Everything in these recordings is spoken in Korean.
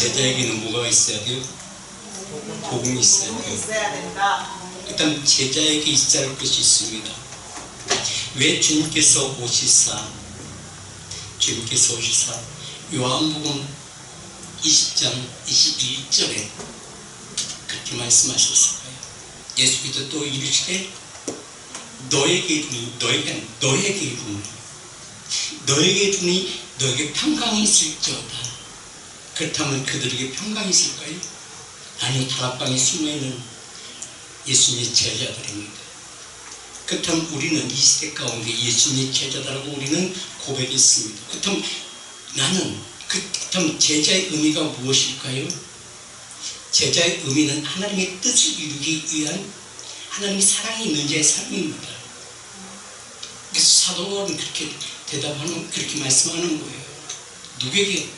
제자에게는 뭐가 있어야 돼요? 복음이 있어야 돼요. 일단 제자에게 있어야 할 것이 있습니다. 왜 주님께서 오시사 요한복음 20장 21절에 그렇게 말씀하셨을까요? 예수께서 또 이르시되 너에게 이르니 너에게 평강이 있을지어다. 그렇다면 그들에게 평강이 있을까요? 아니요, 다락방에 숨어있는 예수님의 제자들입니다. 그렇다면 우리는 이 시대 가운데 예수님의 제자들하고 우리는 고백했습니다. 그렇다면 제자의 의미가 무엇일까요? 제자의 의미는 하나님의 뜻을 이루기 위한 하나님의 사랑이 있는 자의 삶입니다. 그래서 사도 바울은 그렇게 그렇게 말씀하는 거예요. 누구에게?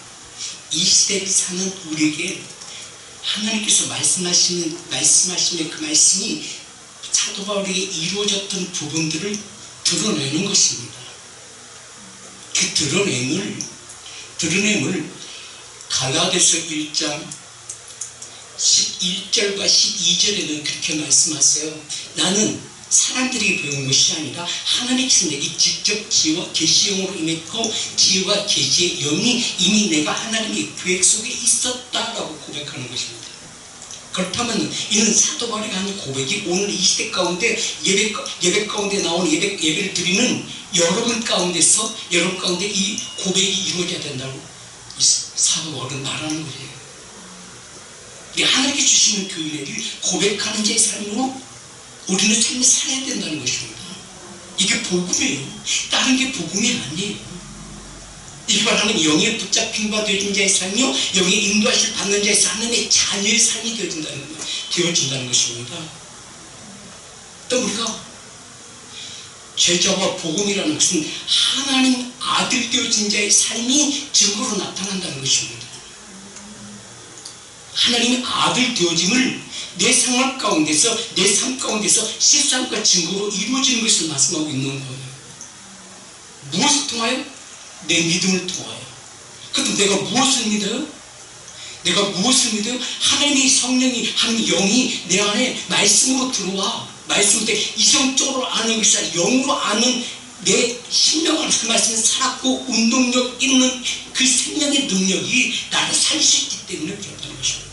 이 시대에 사는 우리에게 하나님께서 말씀하시는 그 말씀이 사도 바울에게 이루어졌던 부분들을 드러내는 것입니다. 그 드러냄을 갈라디아서 1장 11절과 12절에는 그렇게 말씀하세요. 나는 사람들이 배운 것이 아니라 하나님께서 내게 직접 지혜와 계시형으로 임했고 지혜와 계시의 영이 이미 내가 하나님의 계획 속에 있었다라고 고백하는 것입니다. 그렇다면 이는 사도 바울이 하는 고백이 오늘 이 시대 가운데 예배 가운데 나오는 예배를 드리는 여러분 가운데 이 고백이 이루어져야 된다고 사도 바울은 말하는 거예요. 하나님께 주시는 그 은혜를 고백하는 자의 삶으로 우리는 삶을 살아야 된다는 것입니다. 이게 복음이에요. 다른 게 복음이 아니에요. 이게 바로 하나님 영에 붙잡힌 바 되어진 자의 삶이요, 영에 인도하실 받는 자의 하나님의 자녀의 삶이 되어진다는 것입니다. 또 우리가 제자와 복음이라는 것은 하나님 아들 되어진 자의 삶이 증거로 나타난다는 것입니다. 하나님의 아들 되어짐을 내 생활 가운데서, 내 삶 가운데서 실상과 증거로 이루어지는 것을 말씀하고 있는 거예요. 무엇을 통하여? 내 믿음을 통하여. 그럼 내가 무엇을 믿어요? 하나님의 성령이, 하나님의 영이 내 안에 말씀으로 들어와. 말씀을 때 이성적으로 아는 것이 아니라 영으로 아는 내 신령 안에서 그 말씀을 살았고 운동력 있는 그 생명의 능력이 나를 살 수 있기 때문에 그렇다는 것입니다.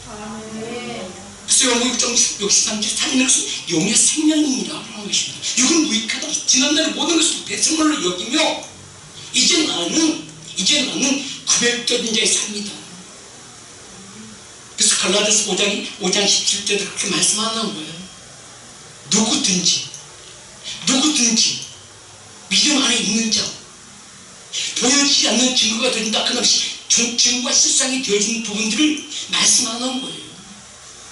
그래서 영국 63절 살리는 것은 영의 생명입니다 라는 것입니다. 육은 무익하다. 지난날의 모든 것을 배설물로 여기며 이제 나는 구별되는 자의 삶이다. 그래서 갈라디아서 5장 17절에 그렇게 말씀하는 거예요. 누구든지 믿음 안에 있는 자, 보여지지 않는 증거가 되어진다. 그것이 증거와 실상이 되어지는 부분들을 말씀하는 거예요.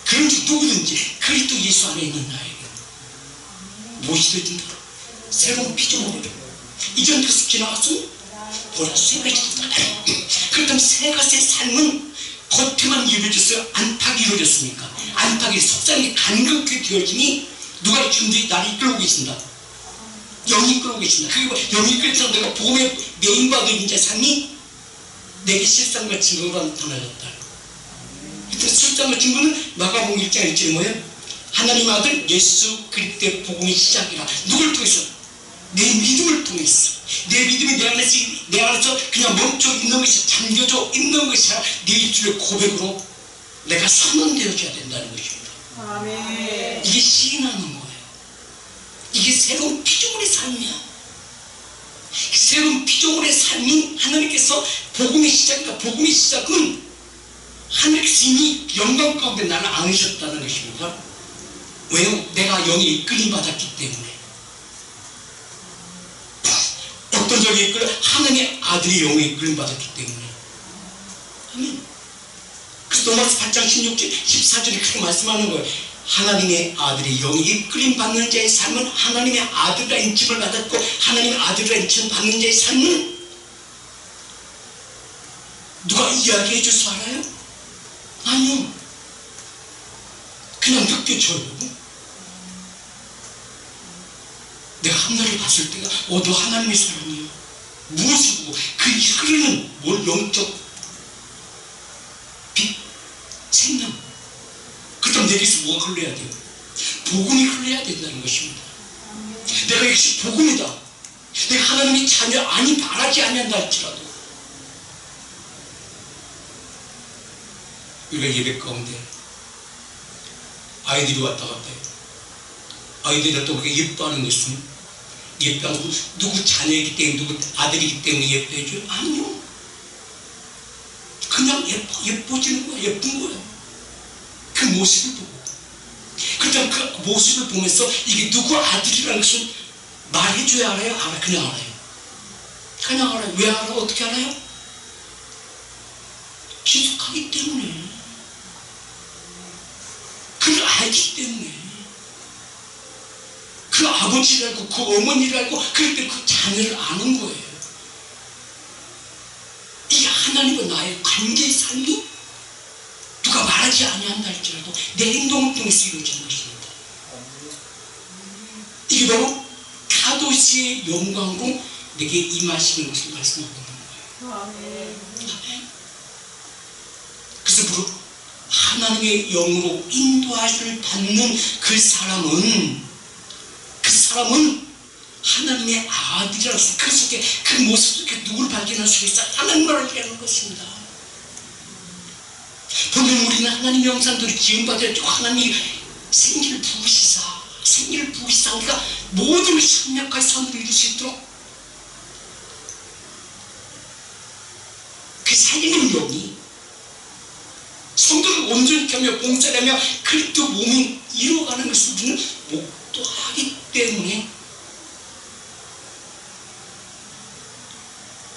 그런지 누구든지 그리스도 예수 안에 있는 나에게 무엇이 되어진다? 새로운 피조물이 되고 이전 것이 지나갔으면 보라 새 것이 된다. 그렇다면 새 것의 삶은 겉에만 이루어졌어요? 안팎이 이루어졌습니까? 안팎이 속상이 간격히 되어지니 누가 지금 나를 이끌고 계신다? 영이 이끌고 계신다. 그게 영이 이끌고 내가 복음의 메인바되는 자 삶이 내게 실상과 증거로 나타나졌다. 그때 실상과 증거는 마가복음 1장 1절이 뭐예요? 하나님 아들 예수 그리스도의 복음의 시작이라. 누굴 통해서? 내 믿음을 통해서. 내 믿음이 내 안에서 그냥 멈춰 있는 것이, 잠겨져 있는 것이 아니라 내 입술의 고백으로 내가 선언되어져야 된다는 것입니다. 아멘. 이게 시인하는 거예요. 이게 새로운 피조물의 삶이야. 새로운 피조물의 삶인 하나님께서 복음의 시작이다. 복음의 시작은 하나님께서 이미 영광 가운데 나를 안으셨다는 것입니다. 왜요? 내가 영에 이끌림 받았기 때문에. 어떤 적이 이끌려? 하나님의 아들이 영에 이끌림 받았기 때문에. 아멘. 그래서 로마서 8장 16절 14절에 그렇게 말씀하는 거예요. 하나님의 아들이 영에 이끌림 받는 자의 삶은 하나님의 아들이라 인침을 받았고, 하나님의 아들이라 인침을 받는 자의 삶은 누가 이야기해 줘서 알아요? 아니요. 그냥 느껴져요. 내가 하늘을 봤을 때가 너 하나님의 사람이에요. 무엇을 보고 그 흐르는 영적 빛, 생명. 그렇다면 내게서 뭐가 흘러야 돼요? 복음이 흘러야 된다는 것입니다. 내가 이것이 복음이다. 내가 하나님의 자녀 아니 바라지 아니한다 할지라도 우리가 예배 가운데 아이들이 왔다 갔다 해요. 아이들이 또 우리가 예뻐하는 것은 예뻐하고 누구 자녀이기 때문에 누구 아들이기 때문에 예뻐해줘요? 아니요. 그냥 예뻐지는 거야. 예쁜 거야. 그 모습을 보고. 그렇다면 그 모습을 보면서 이게 누구 아들이라는 것을 말해줘야 알아요? 알아. 그냥 알아요. 그냥 알아요. 왜 알아? 어떻게 알아요? 기숙하기 때문에. 그걸 알기 때문에. 그 아버지를 알고 그 어머니를 알고 그럴 때 그 자녀를 아는 거예요. 이게 하나님과 나의 관계의 삶이 누가 말하지 아니한다 할지라도 내 행동을 통해서 이루어지는 것입니다. 이게 바로 카도시의 영광으로 내게 임하시는 것을 말씀하고 있는 거예요. 아멘. 그래서 바로 하나님의 영으로 인도하심을 받는 그 사람은 하나님의 아들이라서 그 속에 그 모습 속에 누구를 발견할 수 있어? 하나님을 발견하는 것입니다. 분명 우리는 하나님의 형상대로 지음받았고 하나님이 생기를 부으시사 우리가 모든 선명한 선을 이룰 수 있도록 그 살리는 영이 성도를 온전히 하며 봉사하며 그리스도 몸이 이루어가는 것을 우리는 목도하기 때문에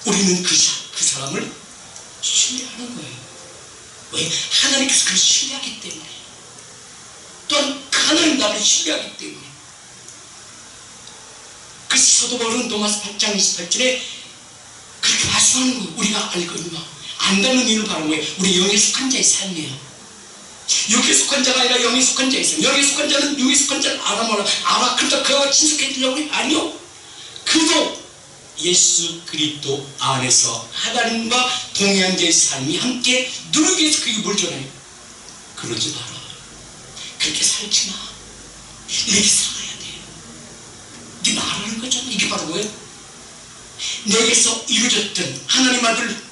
우리는 그 사람을 신뢰하는 거예요. 왜? 하나님께서 그를 신뢰하기 때문에. 또한 하나님 나를 신뢰하기 때문에. 그래서 사도 바울은 로마서 8장 28절에 그렇게 말씀하는 거예요. 우리가 알거니와 안다는 이유를 바라는 거예요. 우리 영에 속한 자의 삶이에요. 육에 속한 자가 아니라 영에 속한 자에 있어요. 영에 속한 자는 육에 속한 자를 알아. 그러다 그와 친숙해지려고 해요? 아니요. 그도 예수 그리스도 안에서 하나님과 동행한 자의 삶이 함께 누르기 위해서 그게 뭘 전해요? 그러지 마라. 그렇게 살지 마. 이렇게 살아야 돼요. 이게 말하는 거잖아요. 이게 바로 뭐예요? 내게서 이루어졌던 하나님 아들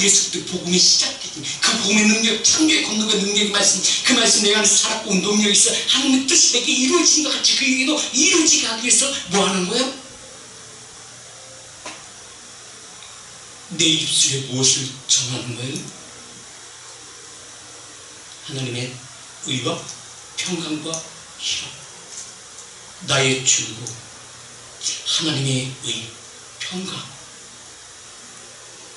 예수 그리스도 복음이 시작되든 그 복음의 능력, 창조의 권능과 능력의 말씀, 그 말씀 내 안에서 살았고 운동력이 있어 하나님의 뜻이 내게 이루어진 것 같이 그 얘기도 이루어지게 하기 위해서 뭐 하는 거예요? 내 입술에 무엇을 전하는 거예요? 하나님의 의와 평강과 희락, 나의 주고 하나님의 의, 평강.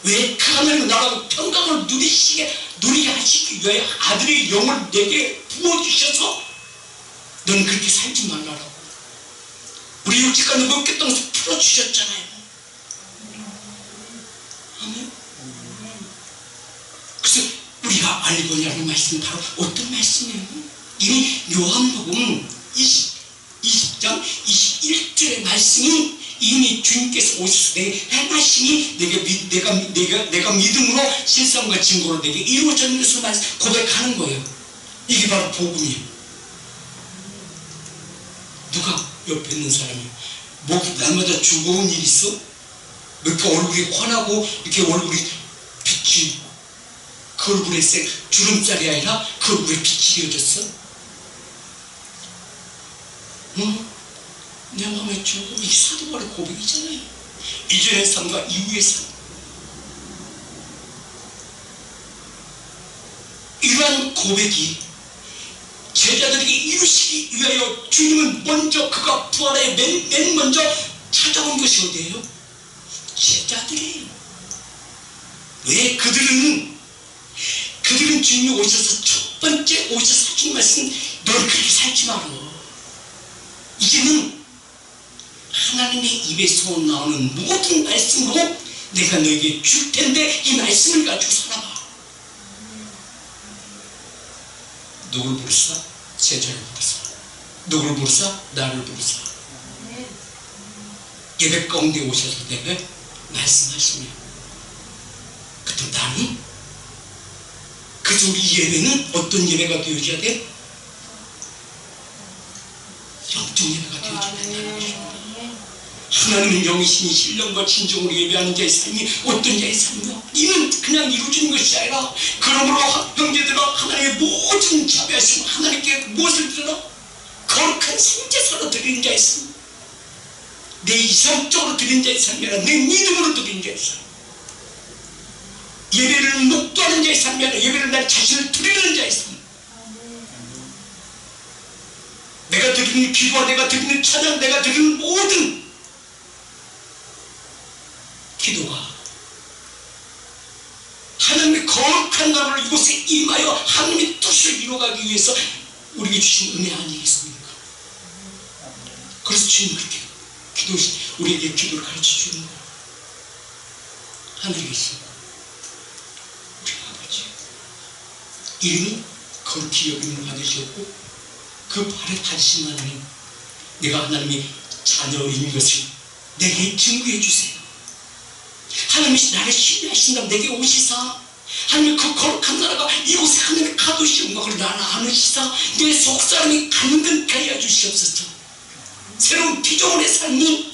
왜 그 하나님 나라고 평강을 누리게 하시기 위해 아들의 영을 내게 부어주셔서 넌 그렇게 살지 말라라고 우리 육체가 무겁게 땅에서 풀어주셨잖아요. 아멘. 그래서 우리가 알고자 하는 말씀은 바로 어떤 말씀이에요? 이미 요한복음 20장 21절의 말씀이 이미 주님께서 오셔서 내 행하심이 내가 믿음으로 실상과 증거로 내게 이루어졌는 것을 고백하는 거예요. 이게 바로 복음이에요. 누가 옆에 있는 사람이 뭐 날마다 즐거운 일 있어? 이렇게 얼굴이 환하고 이렇게 얼굴이 빛이 그 얼굴에 주름살이 아니라 그 얼굴에 빛이 이어졌어? 응? 내 마음에 주고 이게 사도 바울의 고백이잖아요. 이전의 삶과 이후의 삶. 이러한 고백이 제자들에게 이루시기 위하여 주님은 먼저 그가 부활에 맨 먼저 찾아온 것이 어디예요? 제자들이에요. 왜? 그들은 주님이 오셔서 첫 번째 오셔서 하신 말씀 너를 그렇게 살지 마라. 이제는 하나님의 입에서 나오는 모든 말씀으로 내가 너에게 줄 텐데 이 말씀을 가지고 살아봐. 누굴 부르사? 제자를 부르사. 누굴 부르사? 나를 부르사. 예배 가운데 오셔서 내가 말씀하시며 그때 나는 그 그래서 우리 예배는 어떤 예배가 되어져야 돼? 영적 예배가 되어져야 된다는 것입니다. 하나님은 영이시니 신령과 진정으로 예배하는 자의 삶이 어떤 자의 삶이냐? 이는 그냥 이루어지는 것이 아니라, 그러므로 형제들아, 하나님의 모든 자비하심, 하나님께 무엇을 드려? 거룩한 생제사로 드리는 자의 삶, 내 이성적으로 드리는 자의 삶이 아니라 내 믿음으로 드리는 자의 삶, 예배를 목도하는 자의 삶이 아니라 예배를 나 자신을 드리는 자의 삶, 내가 드리는 기도와 내가 드리는 찬양, 내가 드리는 모든 기도가 하나님의 거룩한 나라를 이곳에 임하여 하나님의 뜻을 이루어가기 위해서 우리에게 주신 은혜 아니겠습니까? 그래서 주님 그렇게 우리에게 기도를 가르쳐 주는 거예요. 하늘에 계신 우리 아버지, 이름이 거룩히 여김을 받으셨고 그 발에 다지신 하나님, 내가 하나님의 자녀인 것을 내게 증거해 주세요. 하나님이 나를 신뢰하신다면 내게 오시사, 하나님의 그 거룩한 나라가 이곳에 하나님의 가도시 영광을 나누시사 내 속사람이 강건케 하여 주시옵소서. 새로운 피조물의 삶이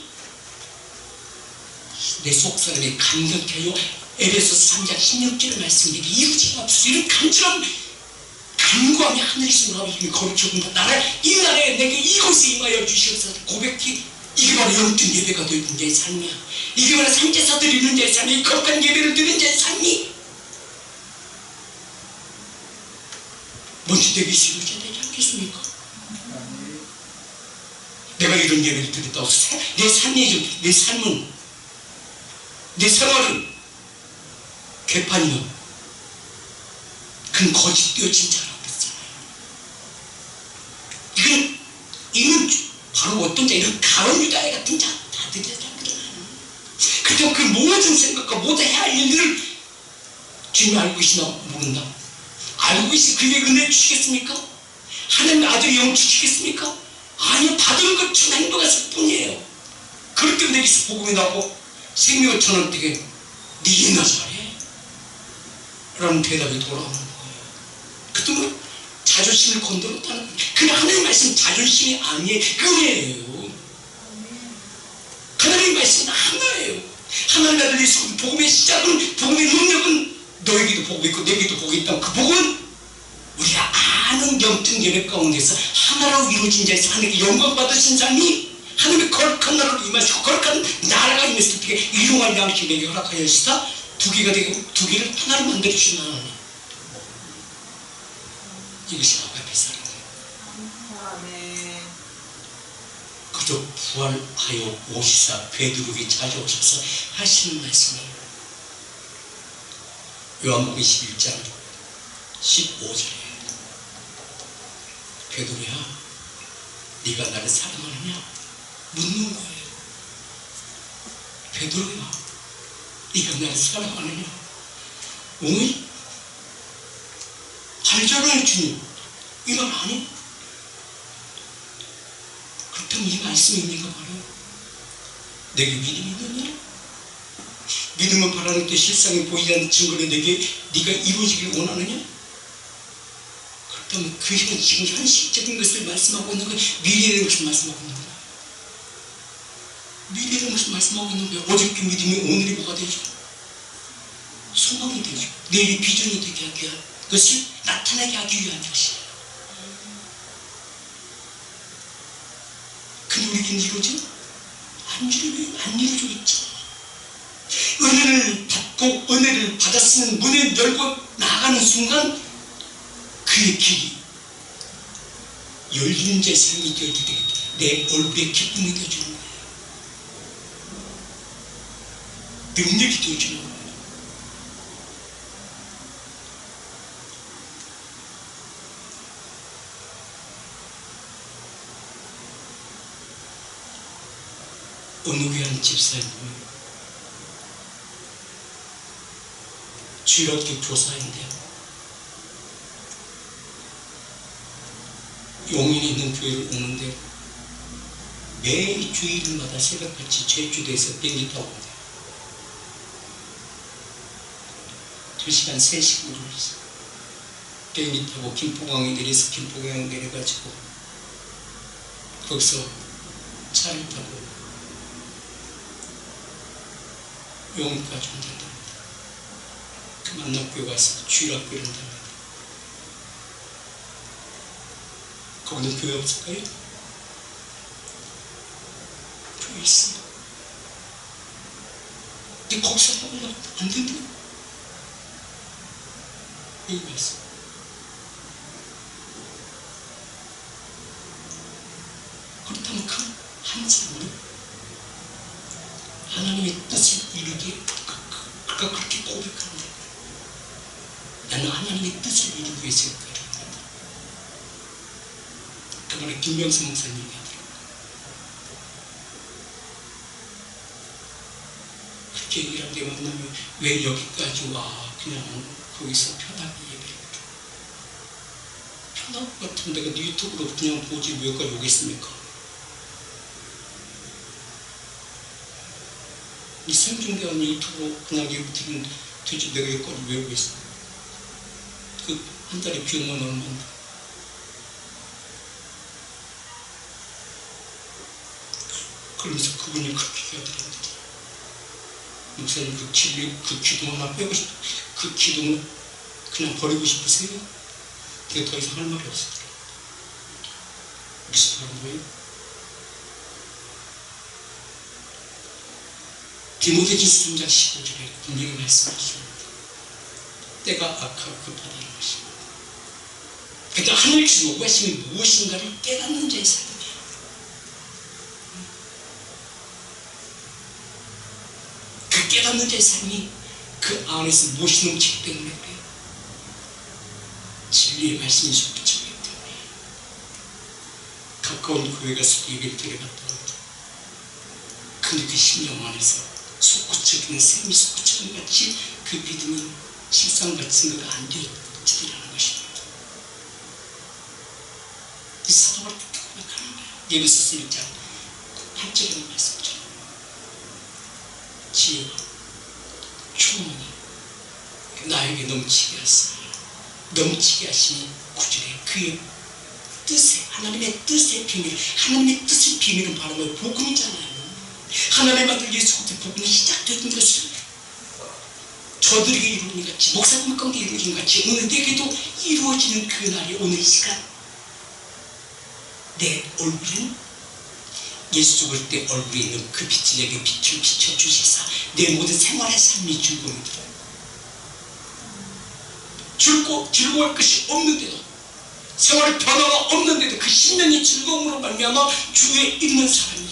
내 속사람이 강건케 하여 에베소서 3장 16절의 말씀이 이루어지게 하옵소서. 이런 간절한 간구하며 하늘에서 나오시는 거룩히 여긴 나라, 이 나라에 내게 이곳에 임하여 주시옵소서. 고백히 이게 바로 영적 예배가 되는 자의 삶이야. 이게 바로 산제사 드리는 자의 삶이, 거룩한 예배를 드리는 자의 삶이 먼저 되기 이루어져야 되지 않겠습니까? 내가 이런 예배를 드렸다고 내 삶이, 내 삶은, 내 생활은 개판이면 그건 거짓되어진 자라고 그랬잖아요. 이건 바로 어떤 자, 이런 가론 유다의 같은 자 다 드려야 되잖아요. 그때 그 모든 생각과 모든 해야 할 일들을 주님이 알고 계시나 모른다. 알고 계시 그에게 은혜 주시겠습니까? 하나님의 아들의 영 주시겠습니까? 아니요, 받은 것처럼 행동했을 뿐이에요. 그렇게 내게서 복음이 나고 생명을 전원되게 네 옛날 잘해 라는 대답이 돌아오는 거예요. 그때 뭐 자존심을 건드렸다는 거예요. 그냥 하나님 말씀 자존심이 아니에요. 은혜예요. 하나님 말씀은 하나예요. 하나님 아들 예수 복음의 시작은, 복음의 능력은 너에게도 복이 있고 내게도 복이 있다고. 그 복은 우리가 아는 영적 예배 가운데서 하나로 이루어진 자에서 하나님께 영광 받으신 삶이 하나님의 거룩한 나라로 임하시고 거룩한 나라가 임했을 때 일용할 양식 내게 허락하여 주시다. 두 개가 되고 두 개를 하나로 만들어 주신 하나님, 이것이 아가페 사랑이에요. 그저 부활하여 오시사 베드로에게 찾아오셔서 하시는 말씀이에요. 요한복음 11장 15절에 베드로야, 네가 나를 사랑하느냐 묻는 거예요. 베드로야, 네가 나를 사랑하느냐? 어이? 알잖아요 주님. 이 말 아니? 그렇다면 이 말씀의 의미가 바로 내게 믿음이 있느냐? 믿음은 바라는 데 실상이 보이지 않는 증거를 내게 네가 이루어지길 원하느냐? 그렇다면 그 지금 현실적인 것을 말씀하고 있는 거예요. 미래의 것을 말씀하고 있는 거예요. 미래의 것을 말씀하고 있는 거예요. 어저께 믿음이 오늘이 뭐가 되죠? 소망이 되죠. 내일이 비전이 되게 하기 위한 것을 나타나게 하기 위한 것이에요. 근데 우리에게는 이루어져? 안 이루어져 있죠. 은혜를 받고 은혜를 받았으면 문을 열고 나아가는 순간 그의 길이 열린 제 삶이 되어지게 되겠다. 내 얼굴에 기쁨이 되어주는 거예요. 능력이 되어주는 거예요. 어느 귀한 집사님 주일학교 교사인데요, 용인에 있는 교회를 오는데 매일 주일마다 새벽같이 제주도에서 비행기 타고 온대요. 2시간 3시간 걸렸어요. 비행기 타고 김포공항에 내려서 김포공항에 내려가지고 거기서 차를 타고 영까지 온답니다. 그 만납교회 가서 주일학교를 한답니다. 거기는 교회 없을까요? 교회 있어요. 근데 거기서 하면 안 된다. 여기 말씀. 그렇다면 그 한 사람은 하나님의 뜻을 이루기에 그가 그렇게 고백합니다. 나는 하나님의 뜻을 이루기 위해서 여기까지 왔다. 그 말에 김명수 목사님이 하더라고요. 그렇게 얘기를 하는데 만나면 왜 여기까지 와? 그냥 거기서 편하게 예배를 줘. 편할 것 같으면 내가 유튜브로 그냥 보지 왜 여기까지 오겠습니까? 이 생중대한 유튜브로 그냥 예배드리면 도대체 내가 여기까지 왜 오겠어? 그 한 달에 비용만 얼마인데. 그러면서 그분이 그렇게 얘기하더랍니다. 목사님 그 기둥 하나 빼고 싶어. 그 기둥을 그냥 버리고 싶으세요? 제가 더 이상 할 말이 없었더라고요. 무슨 말인 거예요? 디모데전서 3장 15절에 분명히 말씀하십니다. 때가 악하고 급하다는 것입니다. 그러니까 하늘께서 요구하심이 무엇인가를 깨닫는 자의 삶이에요. 그 깨닫는 자의 삶이 그 안에서 무엇이 넘치기 때문에 그래요. 진리의 말씀이 솟구치기 때문에 가까운 교회 가서 예배를 드려봤다 합니다. 근데 그 심령 안에서 솟구치기는 샘이 솟구치는 같이 그 믿음이 실상같은 증거가 안 되어지더라는 것입니다. 이 사도가 그렇게 고백하는 거예요. 예배서 1장 8절에 말씀처럼 지혜와 총명이 나에게 넘치게 하시니 넘치게 하시니 9절에 그의 뜻에 하나님의 뜻의 비밀, 하나님의 뜻의 비밀은 바로 복음이잖아요. 하나님의 아들 예수 그리스도의 복음이 시작된 것을 저들에게 이루어진 같이 목사님 가운데 이루어진 같이 오늘 내게도 이루어지는 그날이 오늘 이 시간 내 얼굴엔 예수 죽을 때 얼굴에 있는 그 빛이 내게 빛을 비춰주시사 내 모든 생활의 삶이 즐거움이더라. 즐거울 것이 없는데도 생활의 변화가 없는데도 그 심령의 즐거움으로 말미암아 주에 있는 사람이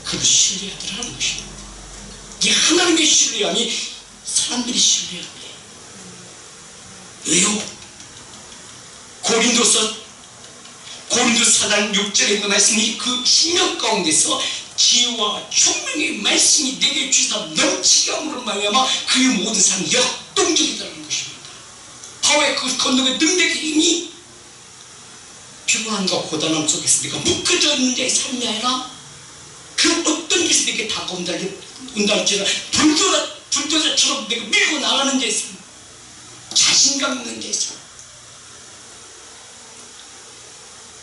그를 신뢰하더라는 것입니다. 이 하나님의 신뢰함이 사람들이 신뢰합니다. 왜요? 고린도서 4장 6절에 있는 말씀이 그 심령 가운데서 지혜와 총명의 말씀이 내게 주시다 넘치게 함으로 말미암아 그의 모든 삶이 역동적이라는 것입니다. 바로의 그 건너의 능력의 힘이 피곤함과 고단함 속에서 내가 묶여져 있는 자의 삶이 아니라 그 어떤 것이 내게 다가온다할지라 불도저처럼 내가 밀고 나가는 자의 삶, 자신감 있는 자의 삶,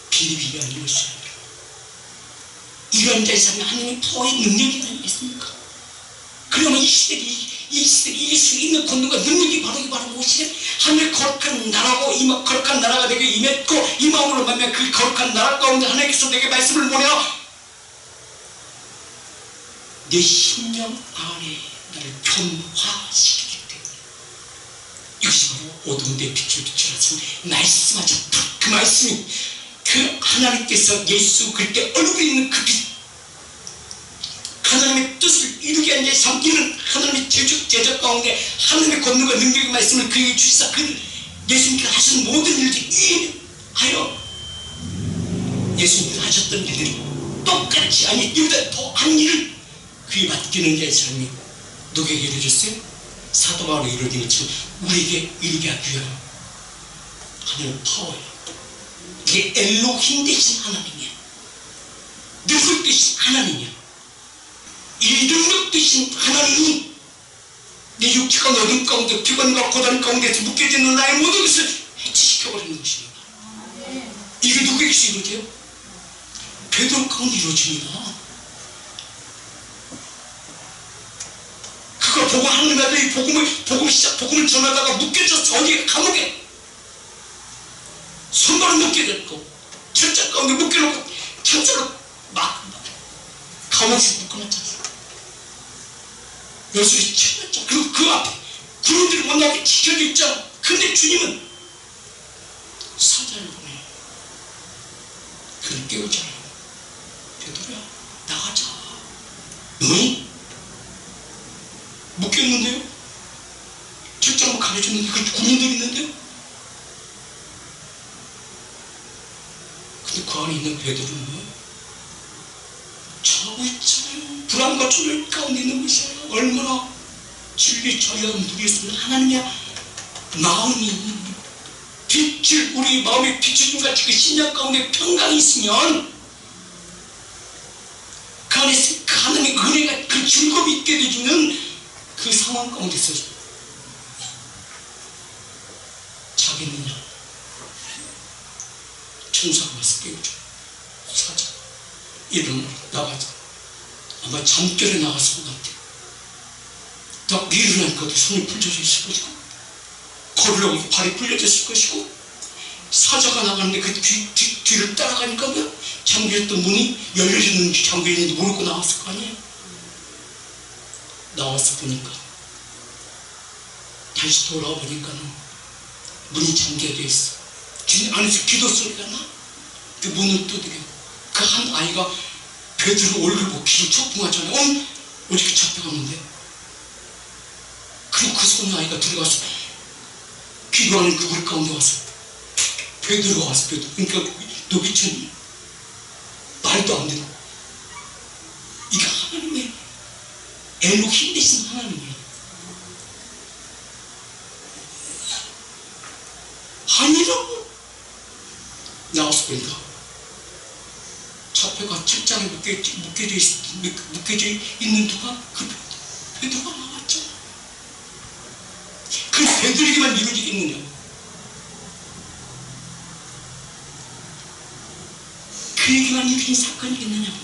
비리비리한 것이 아니라 이런 자의 삶이 하나님의 파워의 능력이 아니겠습니까? 그러면 이 시대에 이길 수 있는 권능과 능력이 바로 무엇이냐? 하늘의 거룩한 나라고 거룩한 나라가 내게 임했고 이 마음으로 말미암아 그 거룩한 나라 가운데 하나님께서 내게 말씀을 보내어 내 심령 안에 나를 변화시키기 때문에 이것이 바로 어두운데 빛을 비추라는 말씀하셨다. 그 말씀이 그 하나님께서 예수 그리스도의 얼굴에 있는 그 빛, 하나님의 뜻을 이루게 한 자의 삶, 이는 하나님의 제적 가운데 하나님의 권능과 능력의 말씀을 그에게 주시사 그 예수님께서 하신 모든 일들이 이하여 예수님께서 하셨던 일들이 똑같이 아니 이보다 더한 일을 그에 맡기는 자의 삶이 누구에게 이루어졌어요? 사도 바울로 이루어진 것처럼 우리에게 이루게 하기 위한 하나님의 파워예요. 이게 엘로힘 대신 하나님이야. 능력 대신 하나님이야. 이 능력 대신 하나님이 내 육체가 어둠 가운데 피곤과 고단 가운데서 묶여지는 나의 모든 것을 시켜버리는 것입니다. 이게 누구에게서 이루어져요? 베드로 가운데 이루어집니다. 그가 보고 하나님의 아들이 복음을 전하다가 묶여져서 어디 감옥에 손발을 묶게 됐고 철장 가운데 묶여놓고 철자로 막 감옥에 묶어놨잖아요. 요술이 채웠죠. 그리고 그 앞에 군인들이 못 나오게 지켜져 있잖아. 근데 주님은 사자를 보내요. 그를 깨우잖아요. 베드로야 나가자. 너희 묶였는데요? 철장으로 가려졌는데 그 군인들이 있는데요? 근데 그 안에 있는 베드로는 뭐예요? 자고 있잖아요. 불안과 초절 가운데 있는 것이에요. 얼마나 진리 저야 누리겠습니다. 하나님의 마음이 빛을 우리 마음에 비춰준 같이 그 신장 가운데 평강이 있으면 그 안에서 그 하나님의 은혜가 그 즐거움이 있게 되주는 그 상황 가운데서 자겠느냐? 천사가 와서 깨우죠. 사자 일어나 나가자. 아마 잠결에 나갔을 것 같아요. 딱 일어나니까 손이 풀려져 있을 것이고 걸으려고 발이 풀려져 있을 것이고 사자가 나가는데 그 뒤를 따라가니까 잠겨있던 문이 열려있는지 잠겨있는지 모르고 나왔을 거 아니에요. 나와서 보니까 다시 돌아와 보니까는 문이 잠겨져 있어. 안에서 기도 소리가 나. 그 문을 두드려. 그 한 아이가 베드로 얼굴 보고 기를 촉풍하잖아요. 어떻게 잡혀갔는데? 그리고 그 소녀 아이가 들어가서 기도하는 그 우리 가운데 와서 베드로가 와서 그러니까 너 미쳤니? 말도 안 되는. 이게 하나님의 엘로힘 되신 하나님이에요. 아니라고 나와서 보니까 잡혀가 책장에 묶여져 있는 누가 그 베드로가 나왔죠. 그 베드로에게만 이루어지겠느냐? 그에게만 이루어진 사건이겠느냐고.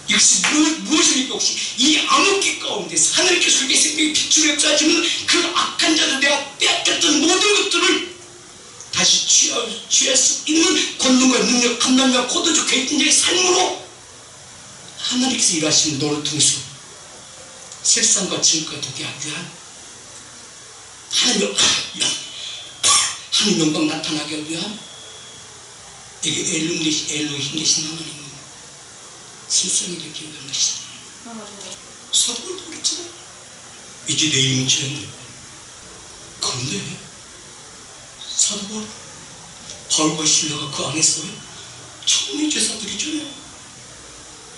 이것이 무엇입니까? 혹시 이 암흑기 가운데서 하늘께서 그렇게 생명의 빛으로 역사하시는 그 악한 자들 내가 빼앗겼던 모든 것들을 다시 취할 수 있는 권능과 능력, 감당과 고도적 개인자의 삶으로 하나님께서 일하시는 너를 통해서 세상과 증거가 되게 하기 위한 하나님 영광 나타나게 하기 위한 이게 엘로힘 되신 하나님 세상에 되게 위한 것이다. 사도를 그랬잖아요. 이제 내 이름은 지었네. 그런데 사도가 바울과 실라가 그 안에서 천민 제사 드리잖아요.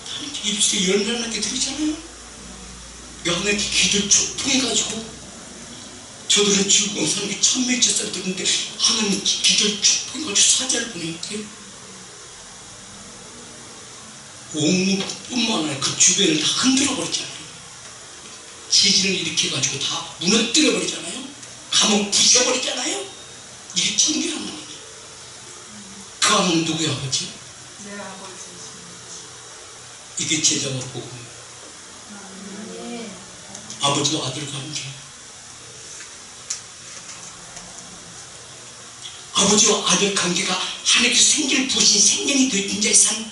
하나님께 입술에 열매나게 드리잖아요. 하나님께 기도를 촉풍해가지고 저들은 즐거운 사람이 천민 제사를 드리는데 하나님 기도를 촉풍해가지고 사자를 보내니까 옥문뿐만 아니라 그 주변을 다 흔들어버리잖아요. 지진을 일으켜가지고 다 무너뜨려버리잖아요. 감옥 부셔버리잖아요. 이게 천기란 말이에요. 그 아버지는 누구의 아버지? 네, 아버지. 이게 제자와 복음이에요. 아버지와 아들 관계. 아버지와 아들 관계가 하나님께서 생기를 부으신 생명이 되어진 자의 삶,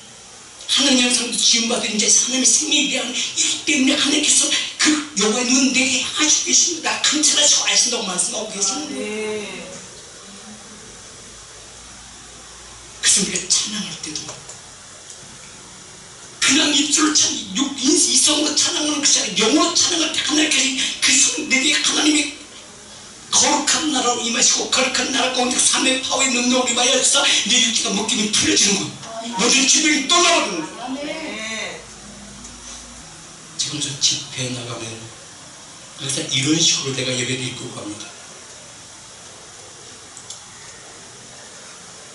하나님 형상도 지음받은 자의 하나님의 생명에 대한 이기 때문에 하나님께서 그 여호와의 눈은 내게 향하시고 계십니다. 감찰하시고 아신다고 말씀하고 계십니다. 네. 그래서 우리가 찬양할 때도 그냥 입술로 이성으로 찬양하는 것이 아니라 영으로 찬양할 때 하나님께서 그 손 내게 하나님의 거룩한 나라로 임하시고 거룩한 나라 가운데 삼의 파워의 능력으로 임하여서 내 육체가 묶임이 풀려지는 거예요. 모든 질병이 떠나버리는 거예요. 지금 저 집회에 나가면 항상 이런 식으로 내가 예배를 이끌고 갑니다.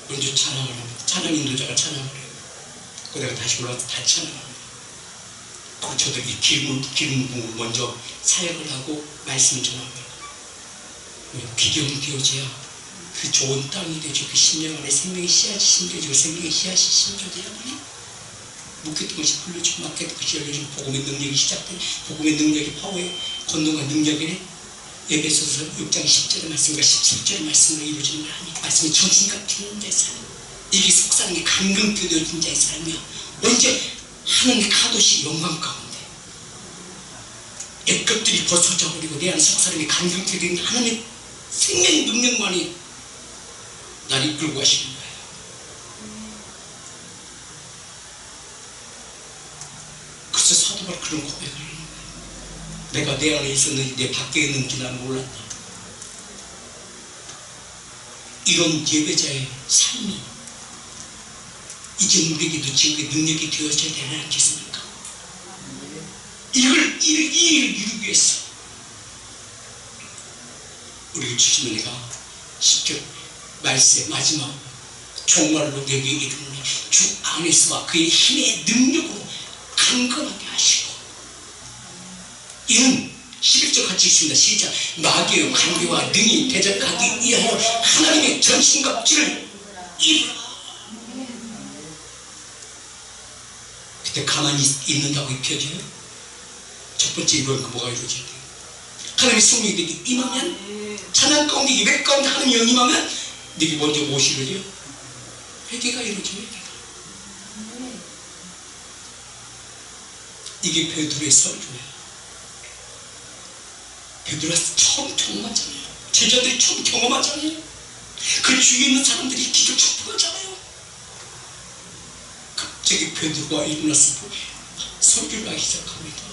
먼저 찬양을 합니다. 찬양 인도자가 찬양을 해요. 그 내가 다시 올라와서 다시 찬양을 합니다. 그리고 저들이 기름 부음을 먼저 사역을 하고 말씀을 전합니다. 기경되어져야 그 좋은 땅이 되죠. 그 심령 안에 생명의 씨앗이 심겨지고 생명의 씨앗이 심겨져야만이 묵혔던 것이 풀려지고 막혔던 것이 열려지고 복음의 능력이 시작되는 복음의 능력이 파워의 권능과 능력이 에베소서 6장 10절의 말씀과 17절의 말씀으로 이루어지는 거 아니에요. 말씀이 정신과 피는 자의 삶, 이게 속사람이 감금 뜯어진 자의 삶이야. 언제 하는 가도시 영광 가운데 애껍들이 벗어져 버리고 내 안에 속사람이 감금 뜯어진 하나님의 생명의 능력만이 날 이끌고 가시는 거예요. 그래서 사도 바로 그런 고백을 하는 거예요. 내가 내 안에 있었는지 내 밖에 있는지 난 몰랐다. 이런 예배자의 삶이 이제 우리에게도 지금의 능력이 되어져야 되지 않겠습니까? 이를 이루기 위해서 우리를 주시는 내가 10절 말씀의 마지막 종말로 내게 이르노니 주 안에서와 그의 힘의 능력으로 강건하게 하시고, 이는 11절 같이 있습니다. 시작. 마귀의 관계와 능히 대적하기 위하여 하나님의 전신갑주를 입으라. 그때 가만히 있는다고 입혀져요. 첫 번째 이루어진 거 뭐가 이루어져야 돼요? 하나님의 성령이 임하면, 찬양 가운데 예배 가운데 하나님의 영이 임하면 네게 먼저 무엇이 이루어져요? 회개가 이루어져요. 이게 베드로의 설교예요. 베드로가 처음 경험하잖아요. 제자들이 처음 경험하잖아요. 그 주위에 있는 사람들이 기도 축복하잖아요. 갑자기 베드로가 일어나서 설교를 하기 시작합니다.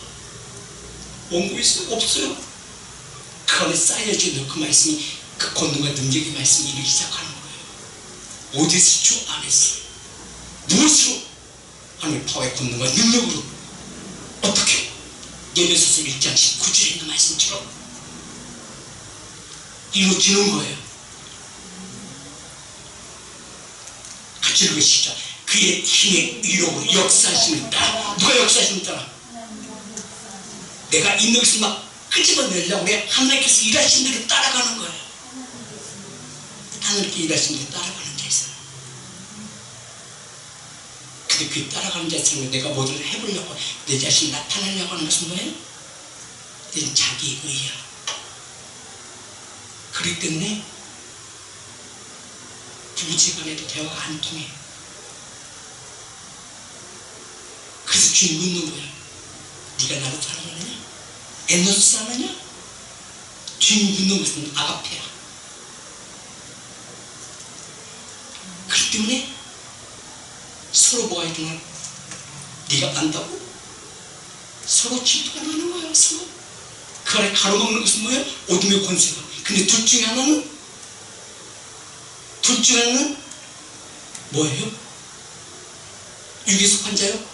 원고에 없어요. 그 안에 쌓여져 있는 그 말씀이, 그 권능과 능력의 말씀이 일기 시작하는 거예요. 어디서? 주 안에서. 무엇으로? 하나님의 파워의 권능과 능력으로. 어떻게? 에베소서 1장 19절에 있는 말씀처럼 이루어지는 거예요. 같이 읽으시죠. 그의 힘의 위력으로 역사하심을 따라. 누가 역사하심을 따라? 내가 있는 것을 막 끄집어내려고 해. 하나님께서 일하신 대로 따라가는 거예요. 하나님께 일하신 대로 따라가는 자 있어요. 근데 그 따라가는 자 있으면 내가 뭐든 해보려고, 내 자신이 나타내려고 하는 것은 뭐예요? 이제는 자기 의야. 그렇기 때문에 부부지간에도 대화가 안 통해. 그래서 주님 묻는 거야. 네가 나를 사랑하느냐? 에너스 사랑하느냐? 주님 묻는 것은 아가페야. 그렇기 때문에 서로 뭐가 일어나? 네가 안다고? 서로 질투가 나는 거야. 서로 그 안에 가로막는 것은 뭐예요? 어둠의 권세가. 근데 둘 중에 하나는 뭐예요? 육에 속한 자요?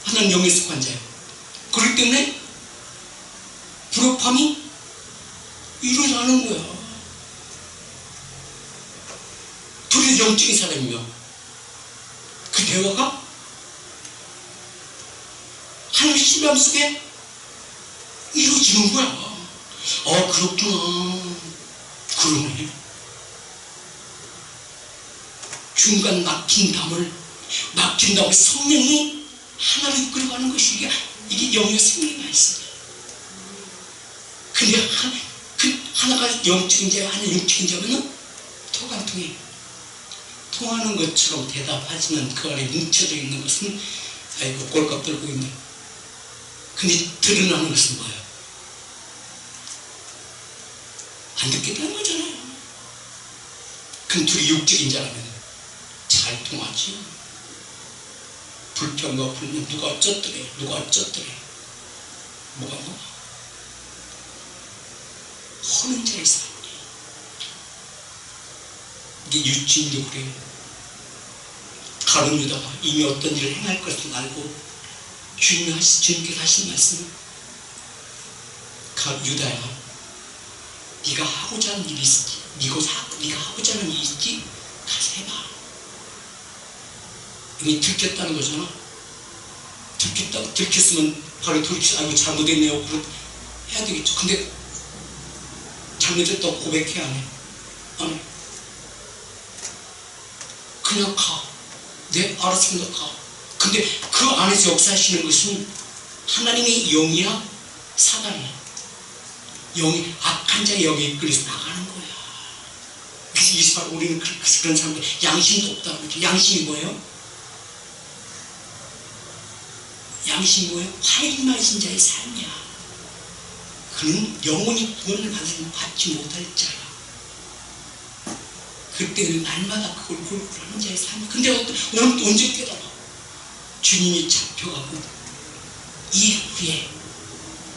하나는 영에 속한 자요. 그렇기 때문에 불협화음이 일어나는 거야. 둘이 영적인 사람이며 그 대화가 하나님의 신뢰함 속에 이루어지는 거야. 그렇구나. 그러네. 중간 막힌 담을 성령이 하나로 이끌어가는 것이 이게 영의 생명의 말씀이야. 근데 하나가 영적인 자와 하나 영적인 자면은 토가 안 통해. 통하는 것처럼 대답하지만 그 안에 뭉쳐져 있는 것은 아이고 꼴값 들고 있네. 근데 드러나는 것은 뭐예요? 안 듣겠다는 거잖아요. 그럼 둘이 육적인 자라면 잘 통하지. 불평과 불만 누가 어쩌더래. 뭐가 허는 자의 사람이. 이게 유치인도 그래요. 가룟 유다가 이미 어떤 일을 행할 것을 알고 주님께서 하신 말씀은 유다야, 네가 하고자 하는 일이 있지. 네가 하고자 하는 일이 있지. 가서 해봐. 이미 들켰다는 거잖아. 들켰으면 바로 돌이키지. 아이고 잘못했네요. 해야 되겠죠. 근데 잘못했다고 고백해 안 해? 안 해. 그냥 가. 네, 알았습니다. 가. 근데 그 안에서 역사하시는 것은 하나님의 영이야, 사단이야. 영이 악한 자의 영에 이끌려서 나가는 거야. 그래서 이스파 우리는 그런 사람들 양심도 없다고 그러죠. 양심이 뭐예요? 양심이 뭐예요? 화인마신 자의 삶이야. 그는 영원히 구원을 받지 못할 자야. 그때는 날마다 그걸 골고루하는 자의 삶이야. 근데 오늘 언제 깨달아? 주님이 잡혀가고 이후에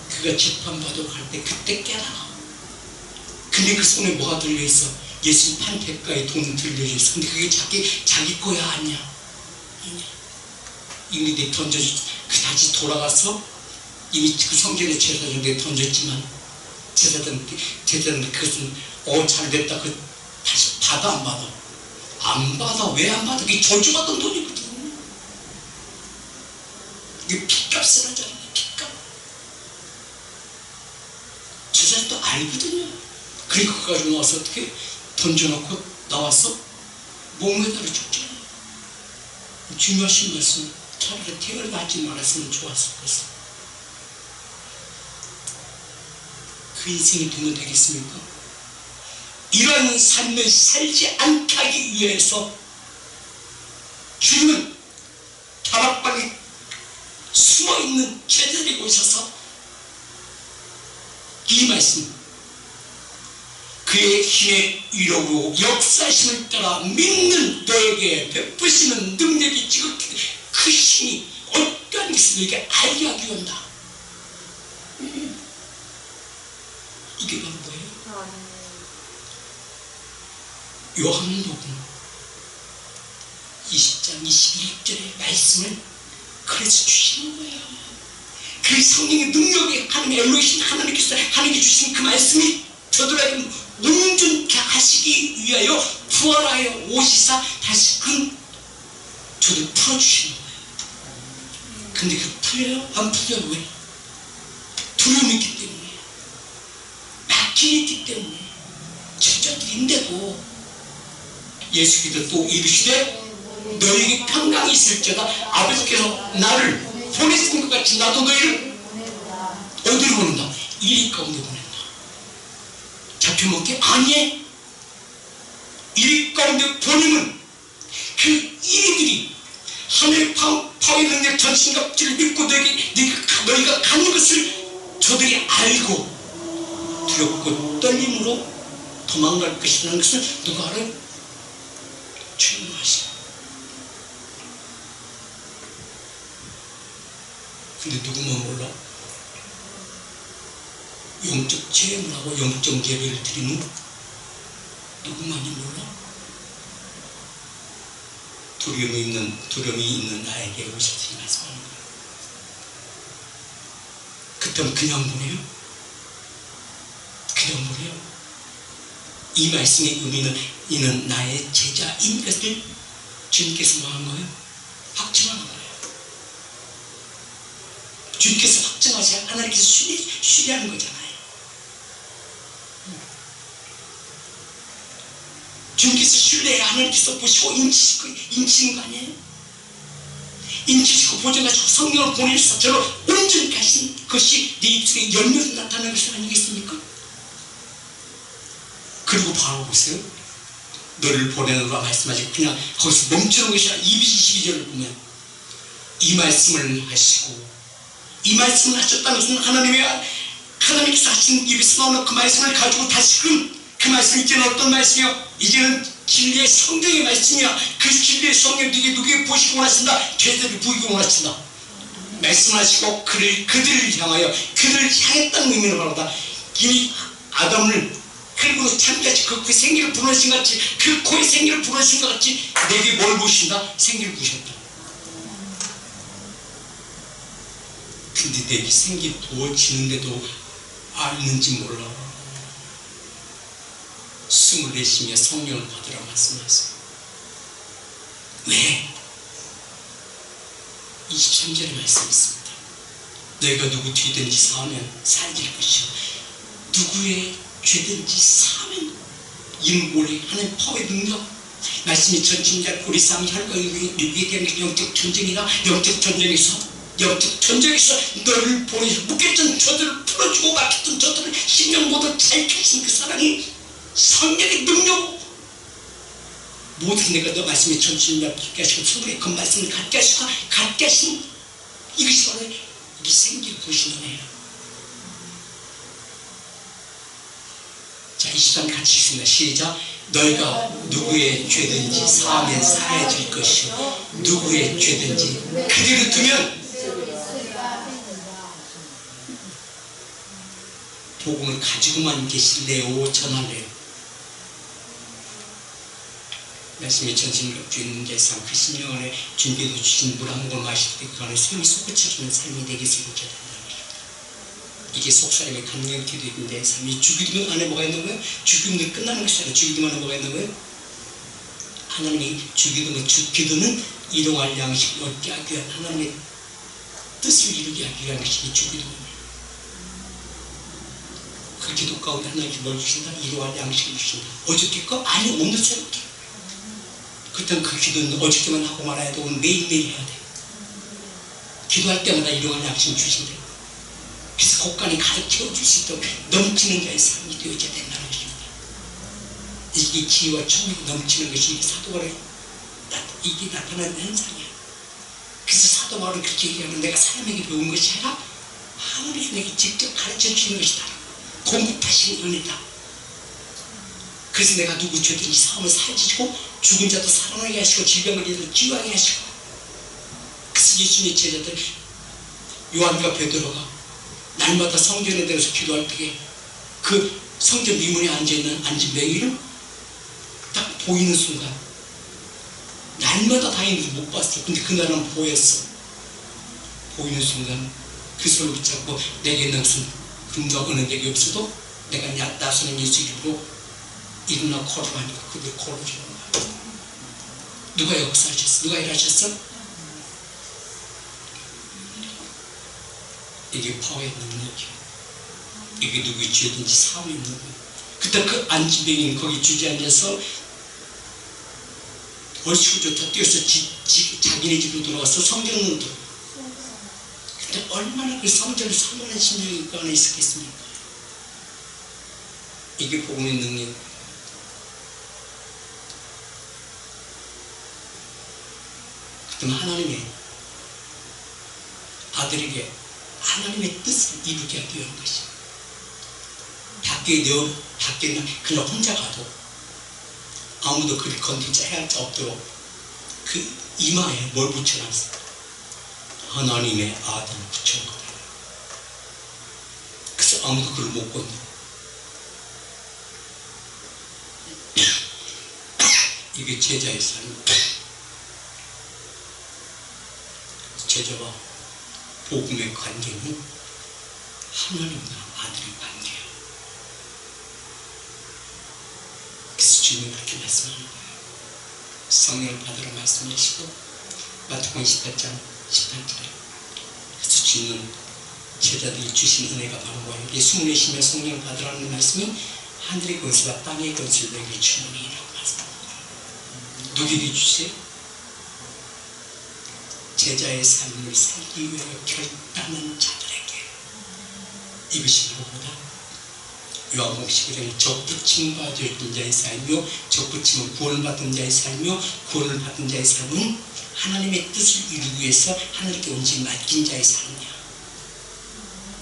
그가 재판받으러 갈 때 그때 깨달아. 근데 그 손에 뭐가 들려있어? 예수님 판 대가에 돈 들려있어. 근데 그게 자기 거야 아니야? 아니야. 이미 내 던져주지. 그 다시 돌아가서 이미 그 성전에 제사장에 던졌지만 제사장 그것은 잘됐다. 그 다시 받아 안 받아? 안 받아. 왜 안 받아? 그게 저주받던 돈이거든. 이게 핏값을 하잖아. 핏값. 제사장도 알거든요. 그러니까 그거 가지고 나와서 어떻게 던져놓고 나와서 목매달아 죽잖아. 중요하신 말씀. 차라리 택을 받지 말았으면 좋았을 것을. 그 인생이 되면 되겠습니까? 이런 삶을 살지 않게 하기 위해서 주님은 다락방에 숨어있는 제자들이 오셔서 이 말씀, 그의 힘의 위력으로 역사심을 따라 믿는 너에게 베푸시는 능력이 지극히 크시니 어떠한 것을 너에게 알게 하기 원다. 이게 바로 뭐예요? 요한복음 20장 21절의 말씀을 그래서 주시는 거예요. 그 성령의 능력이 하나님 엘로히신 하나님께서 하나님께 주신 그 말씀이 저들에게 온전케 하시기 위하여 부활하여 오시사 다시금 저들 풀어주시는 거예요. 근데 그 풀려요? 안 풀려요? 왜? 두려움이 있기 때문에, 막힘이 있기 때문에, 직접들인데도 예수께서 또 이르시되 너에게 평강이 있을지어다. 아버지께서 나를 보내신 것 같이 나도 너희를 어디로 보낸다? 이리 가운데 보낸다. 잡혀먹게? 아니, 이리 가운데 보내면 그 이들이 하늘의 파괴 능력 전신갑주를 믿고 너희가 가는 것을 저들이 알고 두렵고 떨림으로 도망갈 것이라는 것을 누가 알아요? 주님 아시오. 근데 누구만 몰라? 영적 체험을 하고 영적 예배를 드리는 누구만이 몰라? 두려움이 있는 나에게 오셔서 말씀하는 거예요. 그때는 그냥 보내요? 그냥 보내요? 이 말씀의 의미는 이는 나의 제자인 것을 주님께서 뭐 한 거예요? 확증하는 거예요. 주님께서 확증하셔야 하나님께서 쉬리하는 거잖아요. 주님께서 신뢰해야 하나님께서 보시고 인치는 거 아니에요? 인치시고 보존하시고 성령을 보내셔서 저로 온전히 하신 것이 네 입술에 열매로 나타나는 것이 아니겠습니까? 그리고 바로 보세요. 너를 보내노라 말씀하시고 그냥 거기서 멈추는 것이 아니라 22절을 보면 이 말씀을 하시고 이 말씀을 하셨다는 것은 하나님께서 하신 입에서 나오는 그 말씀을 가지고 다시금 그 말씀이 이제는 어떤 말씀이요? 이제는 진리의 성경의 말씀이야. 그 진리의 성경 누구에게 보시고 원하신다? 죄들을 부이고 원하신다. 말씀하시고 그들을 향하여 그들을 향했다는 의미를 말한다. 이 아담을 그리고 참같이 그 생기를 불어신 같이 그 코에 생기를 불어신 것 같이 내게 뭘 부으신다? 생기를 부으셨다. 근데 내게 생기 부어지는데도 알는지 몰라. 숨을 내쉬며 성령을 받으라 말씀하세요. 왜? 23절의 말씀이 있습니다. 내가 누구 뒤든지 사하면 살질 것이요 누구의 죄든지 사하면 이는 모래 하나님 파워의 능력 말씀이 전진자 우리 삶이 혈과 육에 대한 영적 전쟁이나 영적 전쟁에서 너를 보내서 묶였던 저들을 풀어주고 막혔던 저들을 심령보다 잘 펴신 그 사랑이 성령의 능력 모든 내가 너 말씀에 전진자 갖게 하시고 성령의 그 말씀을 갖게 하신 이것이 바로 이 생기를 보시는 은혜예요. 자, 23 같이 있습니다. 시작. 너희가 누구의 죄든지 사하면 사해질 것이요 누구의 죄든지 그대로 두면 복음을 가지고만 계실래요 전할래요? 말씀에 전신력 주인 대상 그 신령 안에 준비해 주신 물 한 모금 마실 때 그 안에 삶이 솟구쳐주는 삶이 되겠으리 기도합니다. 이게 속사람의 강력 기도인데 삶이 죽이면 안에 뭐가 있는 거예요? 죽이면 끝나는 것이 아니라 죽이면 안에 뭐가 있는 거예요? 하나님이 기도는 일용할 양식을 얻게 하기 위한 하나님의 뜻을 이루게 하기 위한 것이 주기도입니다. 그 기도 가운데 하나님이 뭘 주신다? 일용할 양식을 주신다. 어저께 거? 아니 오늘 새롭게. 그땐 그 기도는 어저께만 하고 말아야 돼. 오늘 매일매일 해야 돼. 기도할 때마다 일용할 양식을 주신다. 그래서 곳간에 가득 채워줄 수 있도록 넘치는 자의 삶이 되어져야 된다는 것입니다. 이게 지혜와 총력이 넘치는 것이 사도 바울의 이게 나타나는 현상이야. 그래서 사도 바울은 그렇게 얘기하면 내가 사람에게 배운 것이 아니라 하나님이 내게 직접 가르쳐 주시는 것이다. 공급하시는 은혜다. 그래서 내가 누구 죄든지 사함을 살지시고 죽은 자도 살아나게 하시고 질병을 이들을 치유하게 하시고 그래서 예수님의 제자들 요한과 베드로가 날마다 성전에 대해서 기도할 때에 그 성전 미문에 앉은 맹인을 딱 보이는 순간 날마다 다니는데 못 봤어. 근데 그날은 보였어. 보이는 순간 그 손을 붙잡고 내게 무슨 금과 은은 내게 없어도 내가 나서는 예수 이름으로 일어나 걸어가니까 그들 걸어주는 거야. 누가 역사하셨어? 누가 일하셨어? 이게 파워의 능력이야. 이게 누구의 죄든지 사함이 있는 거야. 그때 그 안진뱅이는 거기 주저앉아서 얼씨구 좋다 뛰어서 자기네 집으로 돌아가서 성전으로 들어. 그때 얼마나 그 성전을 사모하는 심령이 그 안에 있었겠습니까? 이게 복음의 능력. 그럼 하나님의 아들에게 하나님의 뜻을 이루게 하기 위한 것이 밖에는 그냥 혼자 가도 아무도 그를 건들자 해할 자 없도록 그 이마에 뭘 붙여놨어? 하나님의 아들을 붙여놓거든. 그래서 아무도 그를 못 건드려. 이게 제자의 삶입니다. 제자와 복음의 관계는 하나님과 아들의 관계예요. 그래서 주님이 그렇게 말씀하는 거예요. 성령을 받으라 말씀하시고 마태복음 18장 18절에 그래서 주님은 제자들이 주신 은혜가 바로 뭐예요? 예수 믿으시며 성령을 받으라는 말씀이 하늘의 권세와 땅의 권세를 내게 주님이라고 말씀하는 거예요. 누구에게 주세요? 제자의 삶을 살기 위해 결단한 자들에게. 이것이 바로 뭐다? 요한복음 11장에 적부침 받은 자의 삶이요 적부침은 구원을 받은 자의 삶이요 구원을 받은 자의 삶은 하나님의 뜻을 이루기 위해서 하나님께 온전히 맡긴 자의 삶이야.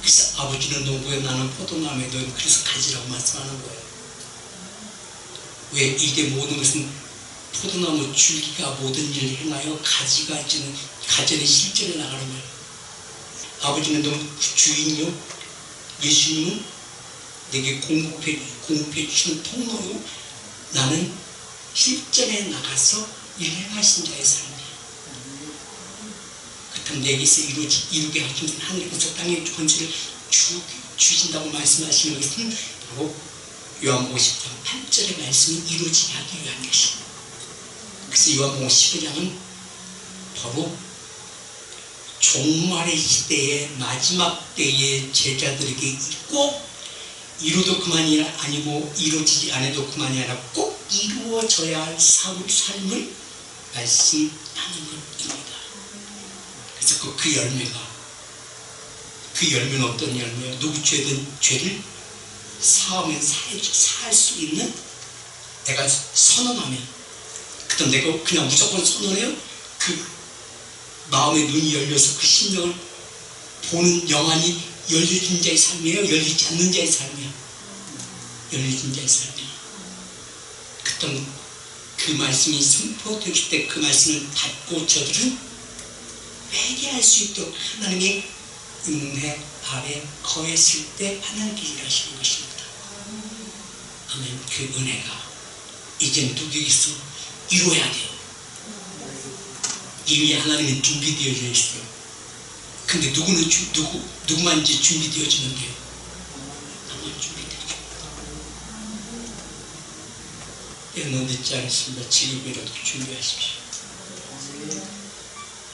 그래서 아버지는 농부에 나는 포도나무에 너는 그래서 가지라고 말씀하는 거예요. 왜? 이게 모든 것은 포도나무 줄기가 모든 일을 행하여 가지가 지는 가전의 실전에 나가는 거예요. 아버지는 너는 주인이요 예수님은 내게 공급해 주시는 통로요 나는 실전에 나가서 일을 행하신 자의 삶이에요. 그렇다면 내게서 이루게 하시는 하늘의 권세 땅의 권세를 주신다고 말씀하시는 것은 바로 요한복음 10장 8절의 말씀이 이루어지게 하기 위한 것입니다. 그래서 요한복음 15장은 바로 종말의 시대의 마지막 때의 제자들에게 꼭 이루도 그만이 아니고 이루어지지 않아도 그만이 아니라 꼭 이루어져야 할 삶을 말씀하는 것입니다. 그래서 그 열매는 어떤 열매예요? 누구 죄를 사하면 살 수 있는, 내가 선언하면, 그다음 내가 그냥 무조건 선언해요? 그 마음의 눈이 열려서 그 심령을 보는 영안이 열려진 자의 삶이에요? 열리지 않는 자의 삶이에요? 열려진 자의 삶이에요. 그다음 그 말씀이 선포되실 때 그 말씀을 받고 저들은 회개할 수 있도록 하나님의 은혜 아래 거했을 때 하나님께 일하시는 것입니다. 아멘. 그 은혜가 이제 누구에게서 이루어야 돼요. 이미 하나님이 준비되어져 있어요. 근데 누구만 이제 준비되어지는데요? 나만 준비되어져. 때는 늦지 않습니다. 지금이라도 준비하십시오.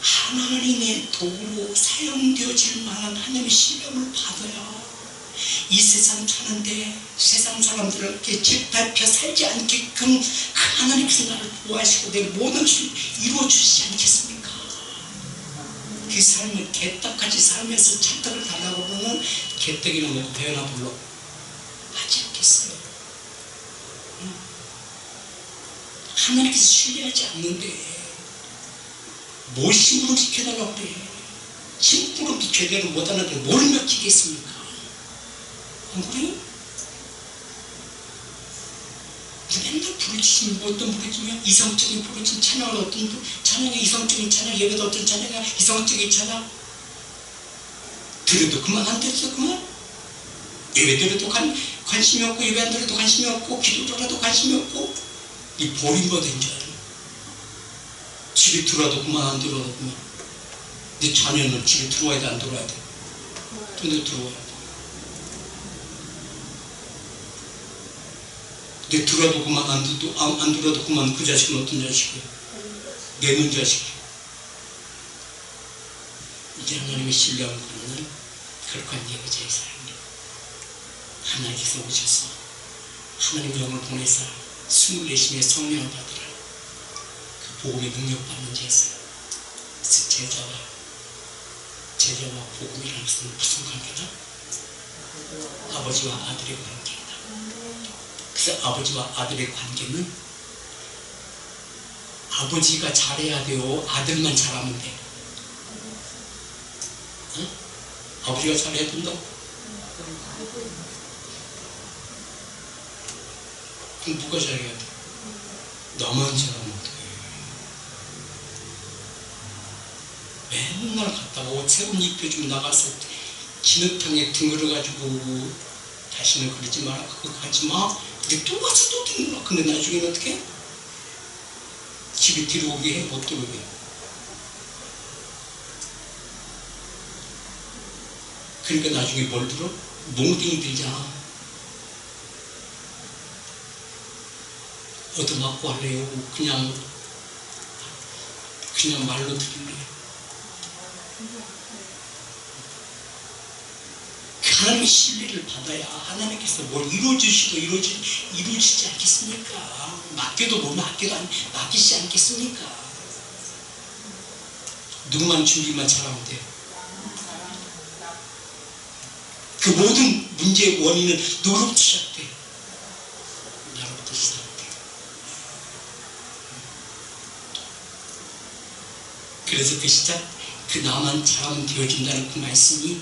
하나님의 도구로 사용되어질 만한 하나님의 신령을 받아야 이 세상 사는데 세상 사람들에게 짓밟혀 살지 않게끔 하나님께서 나를 보호하시고 내 모든 것을 이루어주시지 않겠습니까? 그 삶을 개떡같이 살면서 찰떡을 달라고 그러면 개떡이나 먹고 배나 불러 하지 않겠어요? 하나님께서 신뢰하지 않는데 뭘 심부름 시켜달라고 그래. 심부름도 제대로 못하는데 뭘 맡기겠습니까? 안 그래요? 맨날 부르짖으면 어떤 부르짖으면 이성적인 부르짖음 찬양을 어떤 찬양이 이성적인 찬양, 예배도 어떤 찬양이야 이성적인 찬양. 들어도 그만 안 들어도 그만. 예배 들어도 관심이 없고 예배 안 들어도 관심이 없고 기도라도 관심이 없고 이 버림받은 줄 알아. 집에 들어와도 그만 안 들어와도 그만. 내 자녀는 집에 들어와야 돼 안 들어와야 돼? 근데 들어와야 돼. 내 들어와도 그만 안 들어와도 그만. 그 자식은 어떤 자식이야? 내는 자식이야. 이제 하나님의 신뢰함을 받는 거룩한 예배자의 삶입니다. 하나님께서 오셔서 하나님 영을 보내사 24심의 성령을 받으라. 복음의 능력받는 자였어요. 그래서 제자와 복음이라는 것은 무슨 관계다? 아버지와 아들의 관계이다. 그래서 아버지와 아들의 관계는 아버지가 잘해야 돼요? 아들만 잘하면 돼요? 응? 아버지가 잘해야 된다고? 그럼 누가 잘해야 돼? 나만 잘하면 돼. 맨날 갔다가 옷 새로 입혀주고 나가서 진흙탕에 등글어가지고 다시는 그러지 마라, 그거 가지 마. 근데 또 가서 또 등글어. 근데 나중에는 어떻게 해? 집에 들어오게 해, 못 들어오게 해. 그러니까 나중에 뭘 들어? 몽둥이 들잖아. 얻어맞고 할래요? 그냥 말로 들을래요? 하나님의 신뢰를 받아야 하나님께서 뭘 이루어주시고 이루어지지 않겠습니까? 맡겨도 뭘 맡기지 않겠습니까? 누구만 준비만 잘하면 돼요. 그 모든 문제의 원인은 너로부터 시작돼요. 나로부터 시작돼요. 그래서 그 나만 잘하면 되어진다는 그 말씀이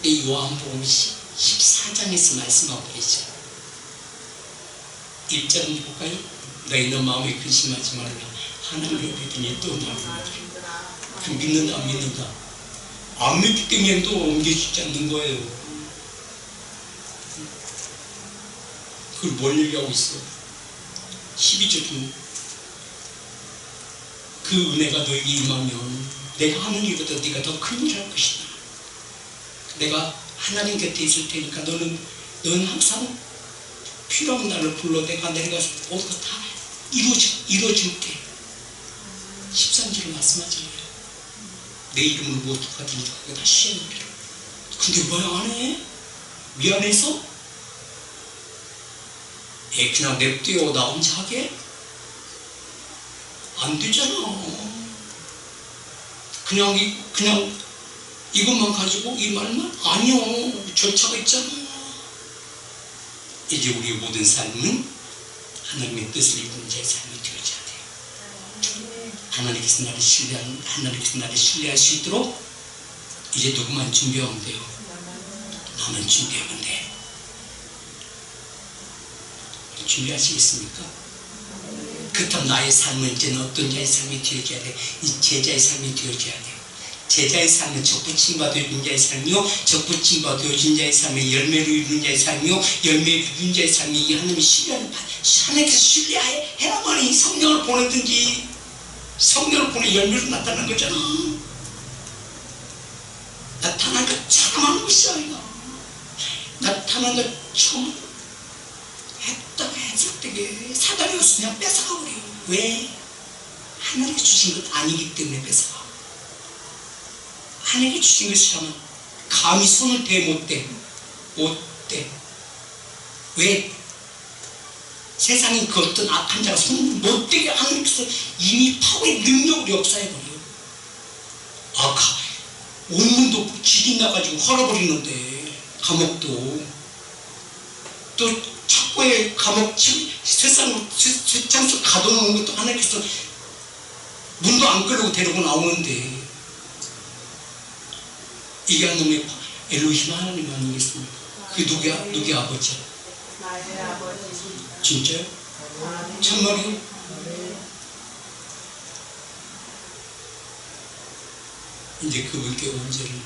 이 요한복음 14장에서 말씀하고 계시죠. 1절 한번 볼까요? 너희는 마음에 근심하지 말라. 하나님을 믿으니 또 나를 믿으라. 그 믿는다 안 믿는다. 안 믿기 때문에 또 옮겨지지 않는 거예요. 그걸 뭘 얘기하고 있어? 12절 그 은혜가 너에게 임하면 내가 하는 일보다 네가 더 큰 일 할 것이다. 내가 하나님 곁에 있을 테니까 너는 항상 필요한 나를 불러 내가 내려가서 모든 거 다 이루어줄게. 13절을 말씀하잖아요. 내 이름으로 무엇 같은지 그거 다 시행하리라. 근데 왜 안 해? 미안해서? 그냥 냅둬요. 나 혼자 하게? 안 되잖아. 그냥 이것만 가지고 이 말만? 아니요. 절차가 있잖아. 이제 우리 모든 삶은 하나님의 뜻을 이루는 자의 삶이 되어져야 돼요. 하나님께서 나를 신뢰할 수 있도록 이제 누구만 준비하면 돼요? 나만 준비하면 돼. 준비하시겠습니까? 그렇다면 나의 삶은 이제는 어떤 자의 삶이 되어져야 돼? 이 제자의 삶이 되어져야 돼. 제자의 삶은 적부침 받아준 자의 삶이요, 적부침 받아준 자의 삶이 열매를 이루는 자의 삶이요, 열매를 이루는 자의 삶이 이 하나님의 신뢰하는 하나님께서 신뢰해야만이 성령을 보내든지 성령을 보내 열매로 나타난 거잖아. 나타난 거 자그마한 것이 아니라 나타난 거 처음 했다가 해석되게 사다리가 그냥 뺏어가 버려요. 왜? 하나님께 주신 것 아니기 때문에 뺏어가. 하나님께 주신 것이라면 감히 손을 대 못 대. 왜? 세상에 그 어떤 악한 자가 손을 못 대게 하나님께서 이미 파워의 능력을 역사해버려요. 온문도 기긴 나가지고 헐어버리는데, 감옥도 또 착고에 감옥 세상 속 가둬놓은 것도 하나님께서 문도 안 끌고 데리고 나오는데, 이게 하나님의 엘로힘 하나님 아니겠습니까? 그게 누구의 아버지야? 나의 아버지. 진짜요? 참말이요? 이제 그분께 온전히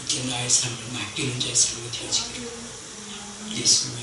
이제 나의 삶을 맡기는 자의 삶이 되어지기를 예수님